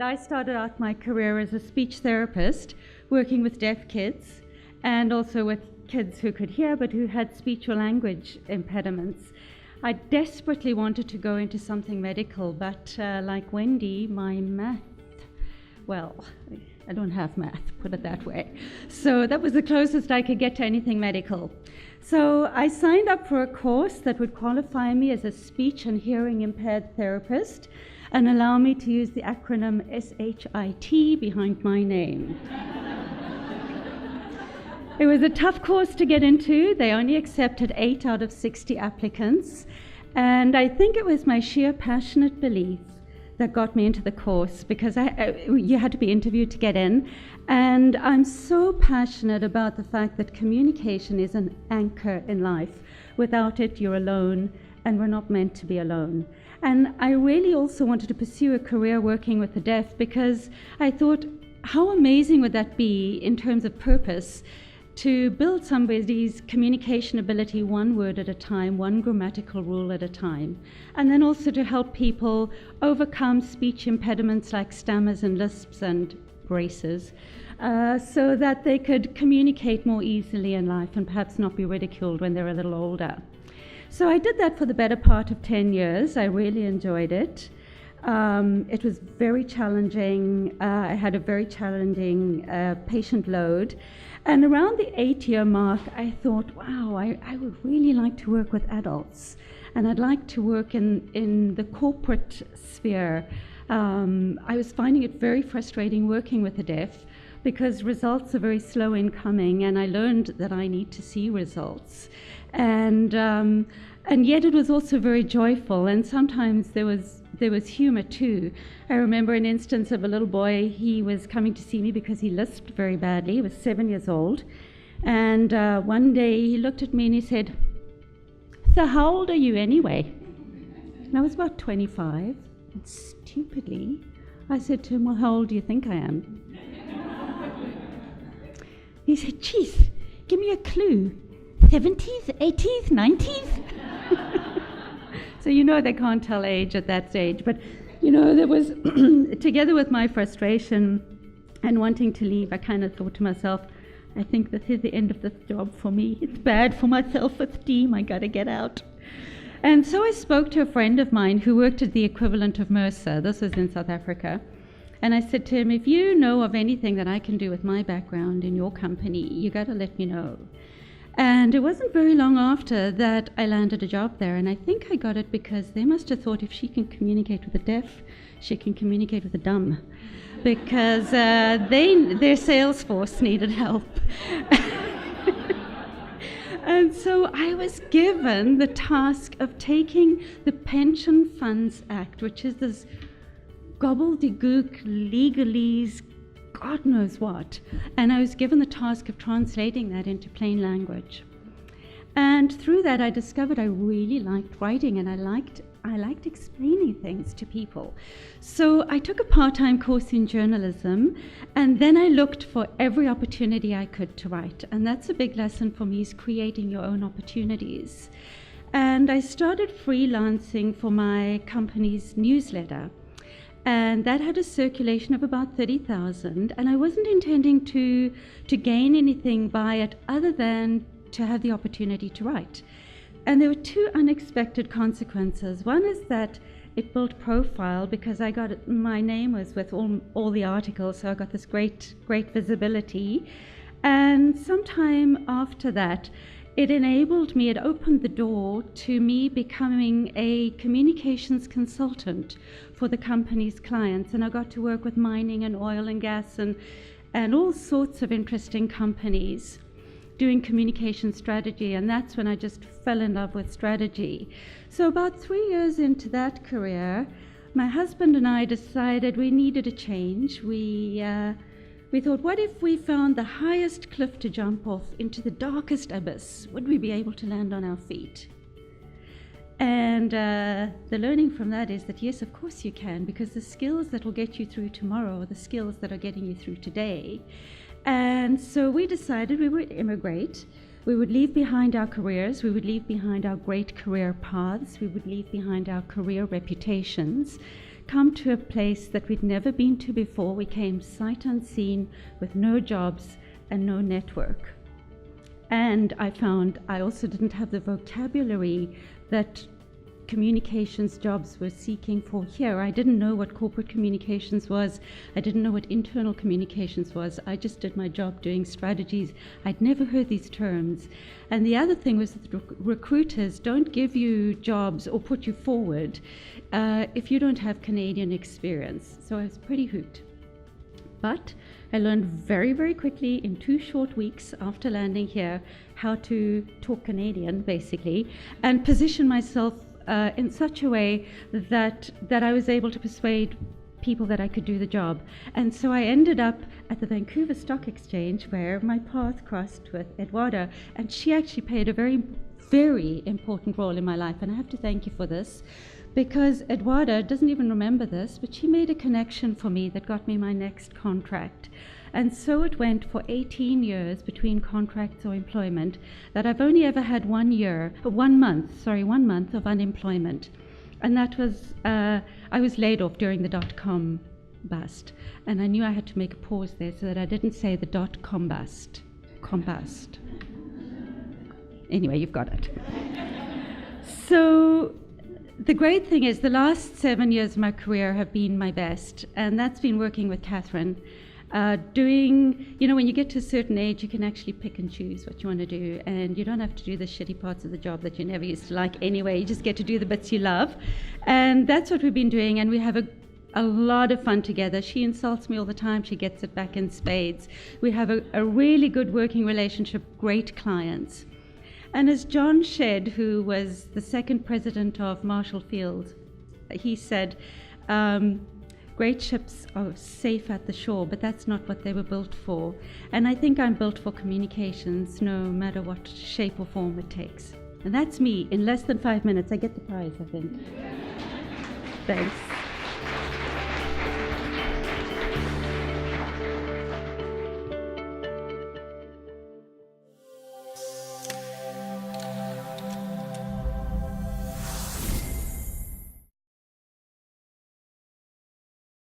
I started out my career as a speech therapist, working with deaf kids and also with kids who could hear but who had speech or language impediments. I desperately wanted to go into something medical, but like Wendy, my math, well, I don't have math, put it that way. So that was the closest I could get to anything medical. So I signed up for a course that would qualify me as a speech and hearing impaired therapist and allow me to use the acronym SHIT behind my name. It was a tough course to get into. They only accepted 8 out of 60 applicants. And I think it was my sheer passionate belief that got me into the course, because you had to be interviewed to get in. And I'm so passionate about the fact that communication is an anchor in life. Without it, you're alone, and we're not meant to be alone. And I really also wanted to pursue a career working with the deaf, because I thought, how amazing would that be in terms of purpose, to build somebody's communication ability one word at a time, one grammatical rule at a time, and then also to help people overcome speech impediments like stammers and lisps and braces, so that they could communicate more easily in life and perhaps not be ridiculed when they're a little older. So I did that for the better part of 10 years. I really enjoyed it. It was very challenging. I had a very challenging patient load. And around the 8-year mark, I thought, wow, I would really like to work with adults. And I'd like to work in the corporate sphere. I was finding it very frustrating working with the deaf, because results are very slow in coming, and I learned that I need to see results. And yet it was also very joyful, and sometimes there was humor too. I remember an instance of a little boy. He was coming to see me because he lisped very badly. He was 7 years old. And one day he looked at me and he said, "So how old are you anyway?" And I was about 25. And stupidly, I said to him, "Well, how old do you think I am?" He said, "Geez, give me a clue. 70s, 80s, 90s?" So you know they can't tell age at that stage. But, you know, there was, together with my frustration and wanting to leave, I kind of thought to myself, I think this is the end of this job for me. It's bad for my self-esteem. I got to get out. And so I spoke to a friend of mine who worked at the equivalent of Mercer. This was in South Africa. And I said to him, if you know of anything that I can do with my background in your company, you got to let me know. And it wasn't very long after that I landed a job there, and I think I got it because they must have thought if she can communicate with the deaf, she can communicate with the dumb, because their sales force needed help. And so I was given the task of taking the Pension Funds Act, which is this gobbledygook legalese, God knows what, and I was given the task of translating that into plain language. And through that I discovered I really liked writing, and I liked explaining things to people. So I took a part-time course in journalism, and then I looked for every opportunity I could to write. And that's a big lesson for me, is creating your own opportunities. And I started freelancing for my company's newsletter. And that had a circulation of about 30,000, and I wasn't intending to gain anything by it other than to have the opportunity to write. And there were 2 unexpected consequences. One is that it built profile, because I got my name was with all the articles, so I got this great visibility. And sometime after that, it opened the door to me becoming a communications consultant for the company's clients. And I got to work with mining and oil and gas and all sorts of interesting companies doing communication strategy. And that's when I just fell in love with strategy. So about 3 years into that career, my husband and I decided we needed a change. We thought, what if we found the highest cliff to jump off into the darkest abyss? Would we be able to land on our feet? And the learning from that is that, yes, of course you can, because the skills that will get you through tomorrow are the skills that are getting you through today. And so we decided we would immigrate. We would leave behind our careers. We would leave behind our great career paths. We would leave behind our career reputations come to a place that we'd never been to before. We came sight unseen with no jobs and no network. And I found I also didn't have the vocabulary that communications jobs were seeking for here. I didn't know what corporate communications was. I didn't know what internal communications was. I just did my job doing strategies. I'd never heard these terms. And the other thing was that recruiters don't give you jobs or put you forward if you don't have Canadian experience. So I was pretty hooked. But I learned very, very quickly in 2 short weeks after landing here how to talk Canadian, basically, and position myself in such a way that I was able to persuade people that I could do the job. And so I ended up at the Vancouver Stock Exchange, where my path crossed with Eduarda, and she actually played a very, very important role in my life. And I have to thank you for this, because Eduarda doesn't even remember this, but she made a connection for me that got me my next contract. And so it went for 18 years between contracts or employment, that I've only ever had 1 month of unemployment. And that was, I was laid off during the .com bust. And I knew I had to make a pause there so that I didn't say the .com bust. Combust. Anyway, you've got it. So the great thing is the last 7 years of my career have been my best. And that's been working with Catherine. When you get to a certain age, you can actually pick and choose what you want to do, and you don't have to do the shitty parts of the job that you never used to like anyway. You just get to do the bits you love, and that's what we've been doing, and we have a lot of fun together. She insults me all the time. She gets it back in spades. We have a really good working relationship, great clients. And as John Shedd, who was the second president of Marshall Field, he said, great ships are safe at the shore, but that's not what they were built for. And I think I'm built for communications, no matter what shape or form it takes. And that's me. In less than 5 minutes, I get the prize, I think. Thanks.